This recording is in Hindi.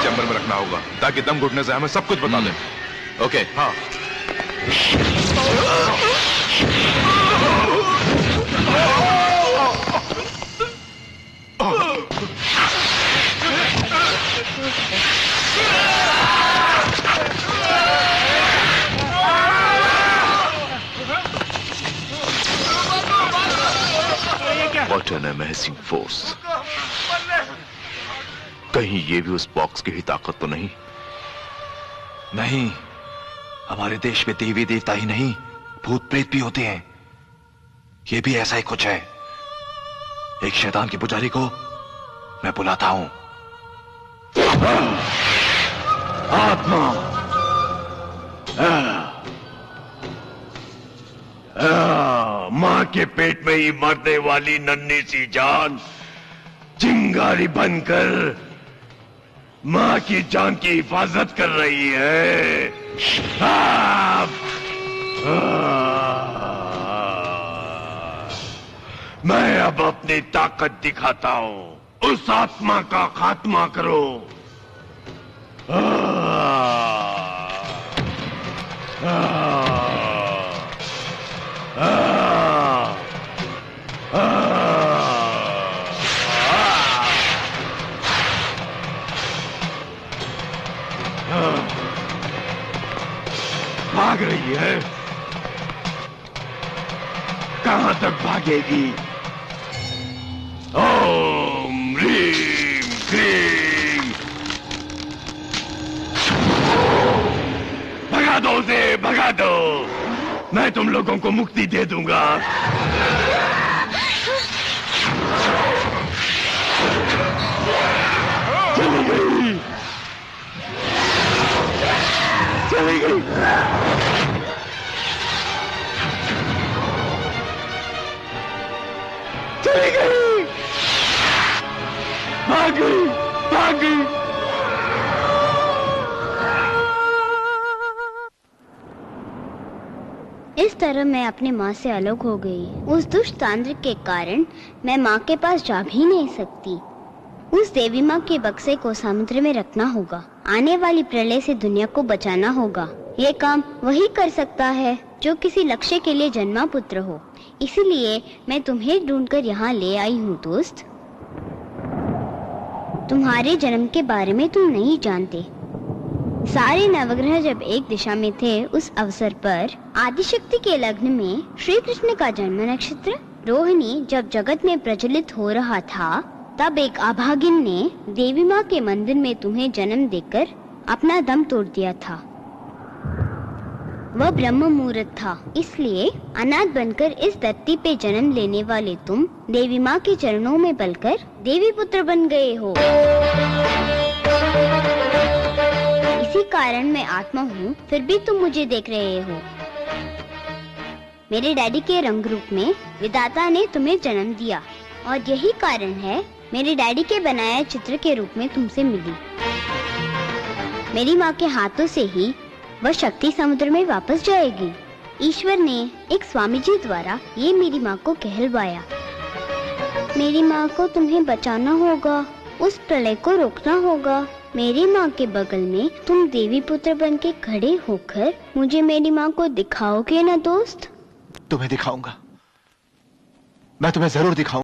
चैम्बर में रखना होगा ताकि दम घुटने से हमें सब कुछ बता दे। ओके। हाँ। What an amazing force! कहीं ये भी उस बॉक्स की ही ताकत तो नहीं? नहीं, हमारे देश में देवी देवता ही नहीं, भूत प्रेत भी होते हैं। ये भी ऐसा ही कुछ है। एक शैतान के पुजारी को मैं बुलाता हूं। आत्मा, मां के पेट में ही मरने वाली नन्ही सी जान चिंगारी बनकर मां की जान की हिफाजत कर रही है। मैं अब अपनी ताकत दिखाता हूं। उस आत्मा का खात्मा करो। भाग रही है। कहां तक भागेगी? ओम ह्रीम क्रीम। भगा दो उसे, भगा दो। मैं तुम लोगों को मुक्ति दे दूंगा। चली गई, चली गई। चली गई, भाग गई, भाग गई। इस तरह मैं अपनी माँ से अलग हो गई। उस दुष्ट तांत्रिक के कारण मैं माँ के पास जा भी नहीं सकती। उस देवी माँ के बक्से को समुद्र में रखना होगा। आने वाली प्रलय से दुनिया को बचाना होगा। ये काम वही कर सकता है जो किसी लक्ष्य के लिए जन्मा पुत्र हो। इसीलिए मैं तुम्हें ढूंढकर यहाँ ले आई हूँ दोस्त। तुम्हारे जन्म के बारे में तुम नहीं जानते। सारे नवग्रह जब एक दिशा में थे, उस अवसर पर आदिशक्ति के लग्न में श्री कृष्ण का जन्म नक्षत्र रोहिणी जब जगत में प्रचलित हो रहा था, तब एक अभागिन ने देवी माँ के मंदिर में तुम्हें जन्म देकर अपना दम तोड़ दिया था। वह ब्रह्म मुहूर्त था, इसलिए अनाथ बनकर इस धरती पे जन्म लेने वाले तुम देवी माँ के चरणों में पलकर देवी पुत्र बन गए हो। इसी कारण मैं आत्मा हूँ, फिर भी तुम मुझे देख रहे हो। मेरे डैडी के रंग रूप में विधाता ने तुम्हें जन्म दिया और यही कारण है मेरे डैडी के बनाए चित्र के रूप में तुमसे मिली। मेरी माँ के हाथों से ही वह शक्ति समुद्र में वापस जाएगी। ईश्वर ने एक स्वामी जी द्वारा ये मेरी माँ को कहलवाया। मेरी माँ को तुम्हें बचाना होगा, उस प्रलय को रोकना होगा। मेरी माँ के बगल में तुम देवी पुत्र बन के खड़े होकर मुझे मेरी माँ को दिखाओगे ना दोस्त? तुम्हें दिखाऊंगा, मैं तुम्हें जरूर दिखाऊंगा।